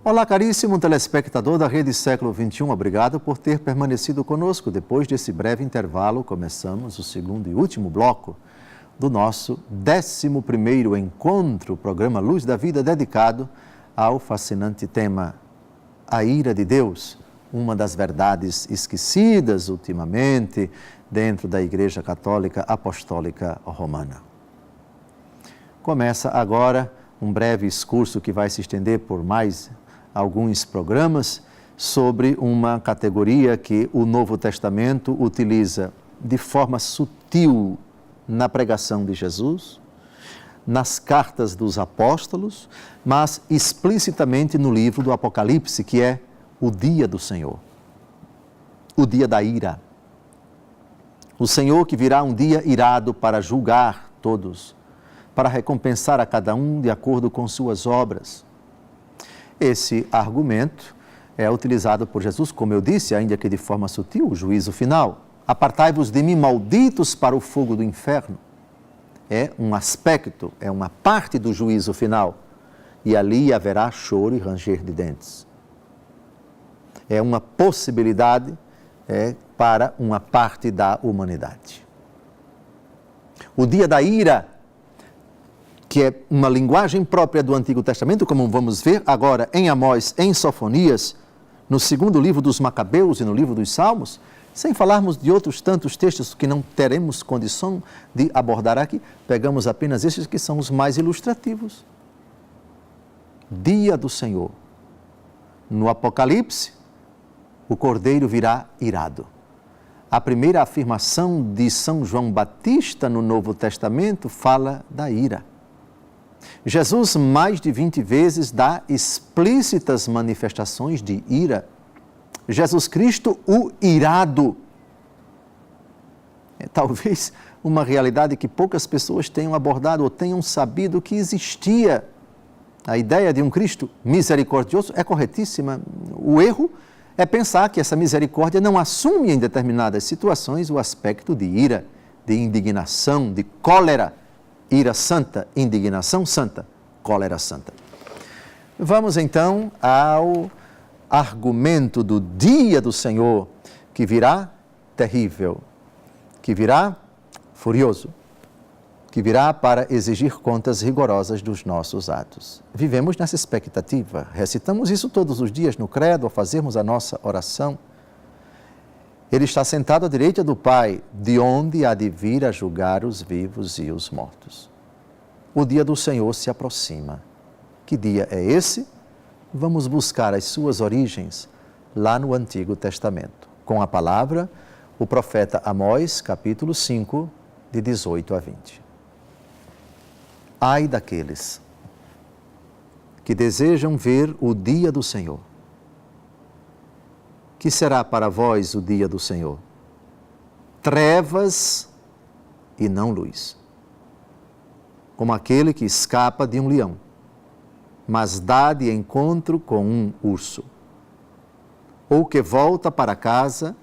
Olá, caríssimo telespectador da Rede Século XXI, obrigado por ter permanecido conosco. Depois desse breve intervalo, começamos o segundo e último bloco do nosso 11º encontro, o programa Luz da Vida, dedicado ao fascinante tema A Ira de Deus, uma das verdades esquecidas ultimamente dentro da Igreja Católica Apostólica Romana. Começa agora um breve excurso que vai se estender por mais alguns programas sobre uma categoria que o Novo Testamento utiliza de forma sutil na pregação de Jesus, nas cartas dos apóstolos, mas explicitamente no livro do Apocalipse, que é o dia do Senhor, o dia da ira. O Senhor que virá um dia irado para julgar todos, para recompensar a cada um de acordo com suas obras. Esse argumento é utilizado por Jesus, como eu disse, ainda que de forma sutil, o juízo final. Apartai-vos de mim, malditos, para o fogo do inferno. É um aspecto, é uma parte do juízo final. E ali haverá choro e ranger de dentes. É uma possibilidade para uma parte da humanidade. O dia da ira, que é uma linguagem própria do Antigo Testamento, como vamos ver agora em Amós, em Sofonias, no segundo livro dos Macabeus e no livro dos Salmos, sem falarmos de outros tantos textos que não teremos condição de abordar aqui, pegamos apenas estes que são os mais ilustrativos. Dia do Senhor. No Apocalipse, o Cordeiro virá irado. A primeira afirmação de São João Batista no Novo Testamento fala da ira. Jesus, mais de 20 vezes, dá explícitas manifestações de ira. Jesus Cristo, o irado. É talvez uma realidade que poucas pessoas tenham abordado ou tenham sabido que existia. A ideia de um Cristo misericordioso é corretíssima. O erro é pensar que essa misericórdia não assume em determinadas situações o aspecto de ira, de indignação, de cólera. Ira santa, indignação santa, cólera santa. Vamos então ao argumento do dia do Senhor, que virá terrível, que virá furioso, que virá para exigir contas rigorosas dos nossos atos. Vivemos nessa expectativa, recitamos isso todos os dias no credo, ao fazermos a nossa oração. Ele está sentado à direita do Pai, de onde há de vir a julgar os vivos e os mortos. O dia do Senhor se aproxima. Que dia é esse? Vamos buscar as suas origens lá no Antigo Testamento. Com a palavra, o profeta Amós, capítulo 5, de 18 a 20. Ai daqueles que desejam ver o dia do Senhor. Que será para vós o dia do Senhor? Trevas e não luz. Como aquele que escapa de um leão, mas dá de encontro com um urso. Ou que volta para casa,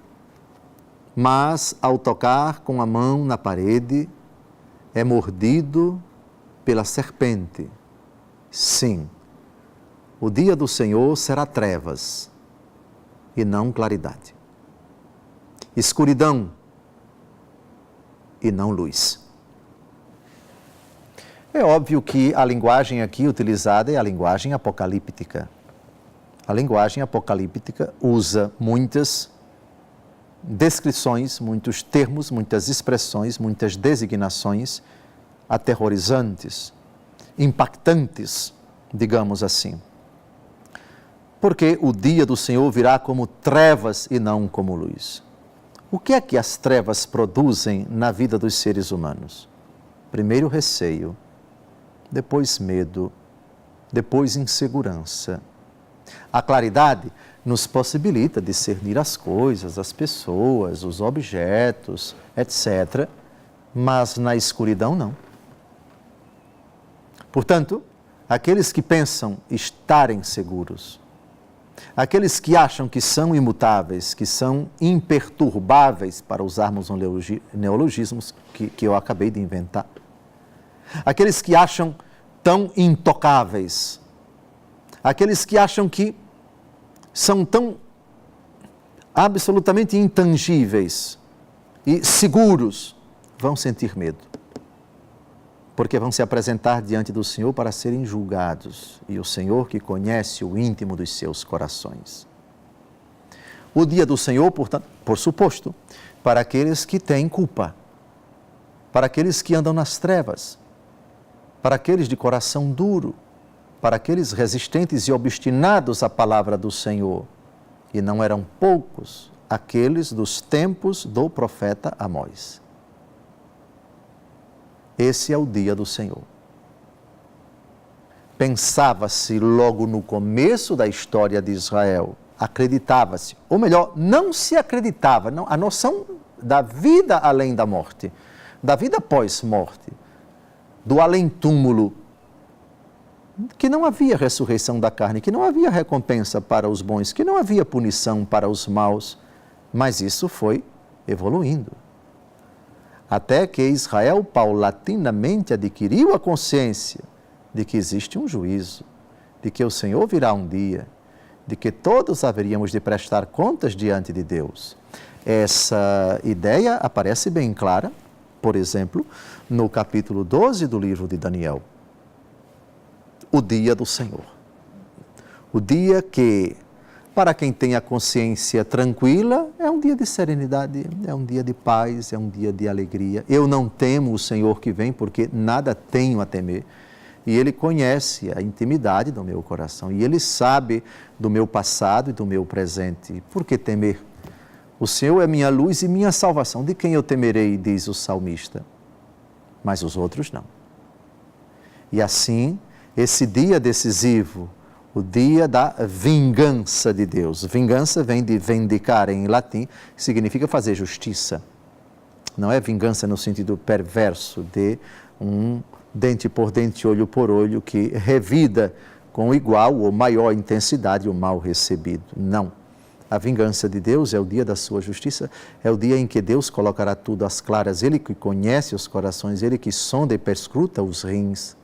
mas ao tocar com a mão na parede, é mordido pela serpente. Sim, o dia do Senhor será trevas e não claridade. Escuridão e não luz. É óbvio que a linguagem aqui utilizada é a linguagem apocalíptica. A linguagem apocalíptica usa muitas descrições, muitos termos, muitas expressões, muitas designações aterrorizantes, impactantes, digamos assim. Porque o dia do Senhor virá como trevas e não como luz. O que é que as trevas produzem na vida dos seres humanos? Primeiro receio, depois medo, depois insegurança. A claridade nos possibilita discernir as coisas, as pessoas, os objetos, etc., mas na escuridão não. Portanto, aqueles que pensam estarem seguros, aqueles que acham que são imutáveis, que são imperturbáveis, para usarmos um neologismo que eu acabei de inventar, aqueles que acham tão intocáveis, aqueles que acham que são tão absolutamente intangíveis e seguros, vão sentir medo. Porque vão se apresentar diante do Senhor para serem julgados. E o Senhor que conhece o íntimo dos seus corações. O dia do Senhor, portanto, por suposto, para aqueles que têm culpa, para aqueles que andam nas trevas, para aqueles de coração duro, para aqueles resistentes e obstinados à palavra do Senhor. E não eram poucos aqueles dos tempos do profeta Amós. Esse é o dia do Senhor. Pensava-se logo no começo da história de Israel, acreditava-se, ou melhor, não se acreditava, não, a noção da vida além da morte, da vida pós-morte, do além-túmulo, que não havia ressurreição da carne, que não havia recompensa para os bons, que não havia punição para os maus, mas isso foi evoluindo. Até que Israel paulatinamente adquiriu a consciência de que existe um juízo, de que o Senhor virá um dia, de que todos haveríamos de prestar contas diante de Deus. Essa ideia aparece bem clara, por exemplo, no capítulo 12 do livro de Daniel. O dia do Senhor. O dia que, para quem tem a consciência tranquila, é um dia de serenidade, é um dia de paz, é um dia de alegria. Eu não temo o Senhor que vem, porque nada tenho a temer. E Ele conhece a intimidade do meu coração. E Ele sabe do meu passado e do meu presente. Por que temer? O Senhor é minha luz e minha salvação. De quem eu temerei, diz o salmista. Mas os outros não. E assim, esse dia decisivo, o dia da vingança de Deus. Vingança vem de vindicar em latim, que significa fazer justiça. Não é vingança no sentido perverso de um dente por dente, olho por olho, que revida com igual ou maior intensidade o mal recebido. Não. A vingança de Deus é o dia da sua justiça, é o dia em que Deus colocará tudo às claras. Ele que conhece os corações, Ele que sonda e perscruta os rins,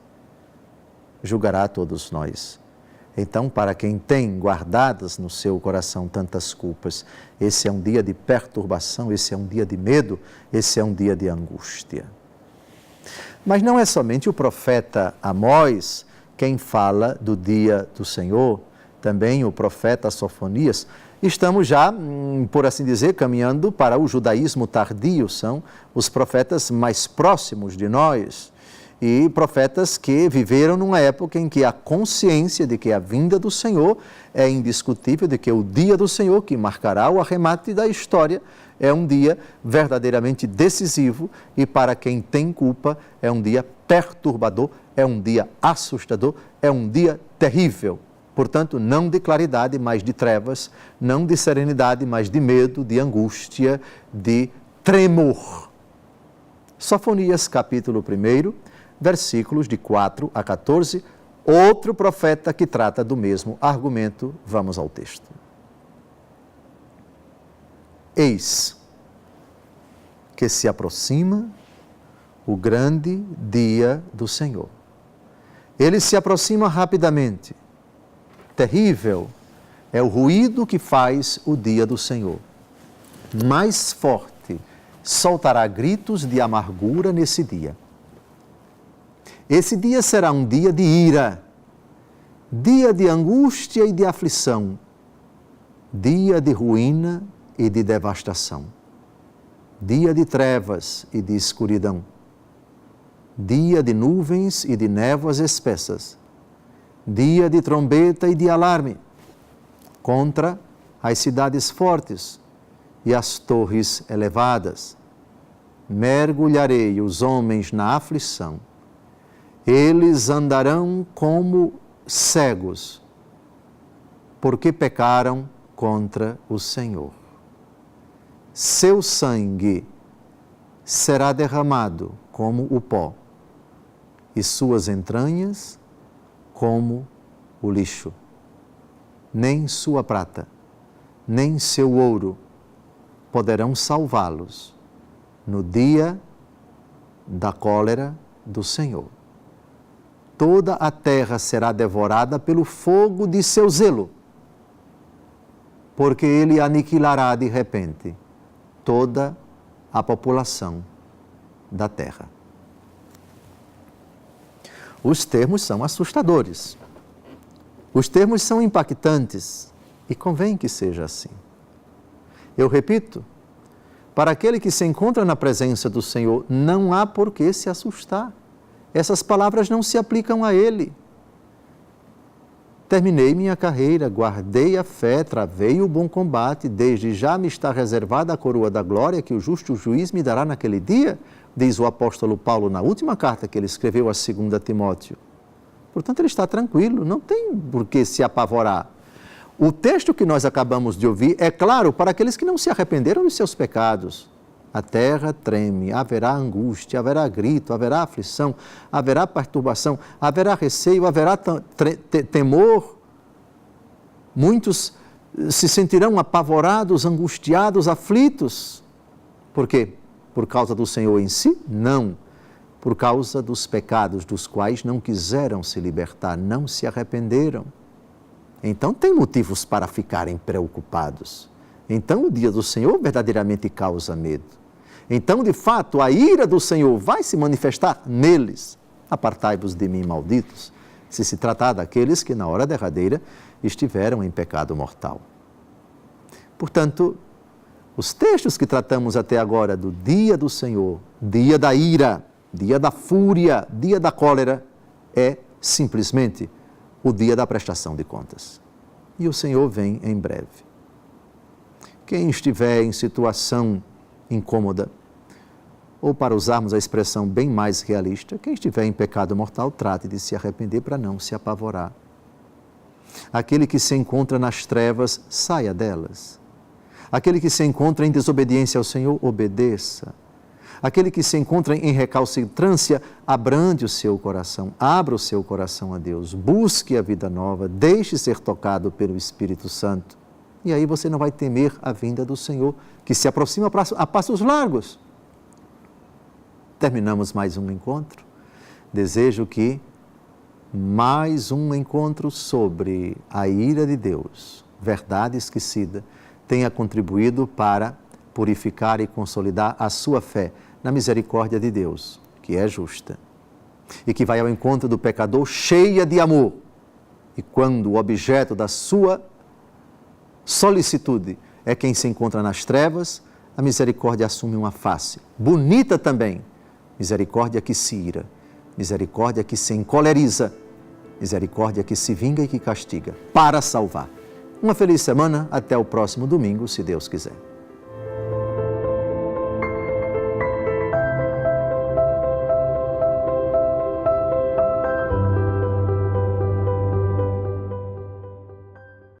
julgará todos nós. Então, para quem tem guardadas no seu coração tantas culpas, esse é um dia de perturbação, esse é um dia de medo, esse é um dia de angústia. Mas não é somente o profeta Amós quem fala do dia do Senhor, também o profeta Sofonias. Estamos já, por assim dizer, caminhando para o judaísmo tardio, são os profetas mais próximos de nós e profetas que viveram numa época em que a consciência de que a vinda do Senhor é indiscutível, de que o dia do Senhor, que marcará o arremate da história, é um dia verdadeiramente decisivo e para quem tem culpa é um dia perturbador, é um dia assustador, é um dia terrível. Portanto, não de claridade, mas de trevas, não de serenidade, mas de medo, de angústia, de tremor. Sofonias, capítulo 1, versículos de 4 a 14, outro profeta que trata do mesmo argumento. Vamos ao texto. Eis que se aproxima o grande dia do Senhor. Ele se aproxima rapidamente. Terrível é o ruído que faz o dia do Senhor. Mais forte soltará gritos de amargura nesse dia. Esse dia será um dia de ira, dia de angústia e de aflição, dia de ruína e de devastação, dia de trevas e de escuridão, dia de nuvens e de névoas espessas, dia de trombeta e de alarme contra as cidades fortes e as torres elevadas. Mergulharei os homens na aflição. Eles andarão como cegos, porque pecaram contra o Senhor. Seu sangue será derramado como o pó, e suas entranhas como o lixo. Nem sua prata, nem seu ouro poderão salvá-los no dia da cólera do Senhor. toda a terra será devorada pelo fogo de seu zelo, porque ele aniquilará de repente toda a população da terra. Os termos são assustadores, os termos são impactantes e convém que seja assim. Eu repito, para aquele que se encontra na presença do Senhor, não há por que se assustar. Essas palavras não se aplicam a ele. Terminei minha carreira, guardei a fé, travei o bom combate, desde já me está reservada a coroa da glória que o justo juiz me dará naquele dia, diz o apóstolo Paulo na última carta que ele escreveu a 2 Timóteo. Portanto, ele está tranquilo, não tem por que se apavorar. O texto que nós acabamos de ouvir é claro para aqueles que não se arrependeram dos seus pecados. A terra treme, haverá angústia, haverá grito, haverá aflição, haverá perturbação, haverá receio, haverá temor. Muitos se sentirão apavorados, angustiados, aflitos. Por quê? Por causa do Senhor em si? Não. Por causa dos pecados dos quais não quiseram se libertar, não se arrependeram. Então tem motivos para ficarem preocupados. Então o dia do Senhor verdadeiramente causa medo. Então, de fato, a ira do Senhor vai se manifestar neles. Apartai-vos de mim, malditos, se tratar daqueles que na hora derradeira estiveram em pecado mortal. Portanto, os textos que tratamos até agora do dia do Senhor, dia da ira, dia da fúria, dia da cólera, é simplesmente o dia da prestação de contas. E o Senhor vem em breve. Quem estiver em situação incômoda, ou para usarmos a expressão bem mais realista, quem estiver em pecado mortal, trate de se arrepender para não se apavorar. Aquele que se encontra nas trevas, saia delas. Aquele que se encontra em desobediência ao Senhor, obedeça. Aquele que se encontra em recalcitrância, abrande o seu coração, abra o seu coração a Deus, busque a vida nova, deixe ser tocado pelo Espírito Santo. E aí você não vai temer a vinda do Senhor, que se aproxima a passos largos. Terminamos mais um encontro. Desejo que mais um encontro sobre a ira de Deus, verdade esquecida, tenha contribuído para purificar e consolidar a sua fé na misericórdia de Deus, que é justa, e que vai ao encontro do pecador cheia de amor. E quando o objeto da sua solicitude é quem se encontra nas trevas, a misericórdia assume uma face bonita também. Misericórdia que se ira, misericórdia que se encoleriza, misericórdia que se vinga e que castiga, para salvar. Uma feliz semana, até o próximo domingo, se Deus quiser.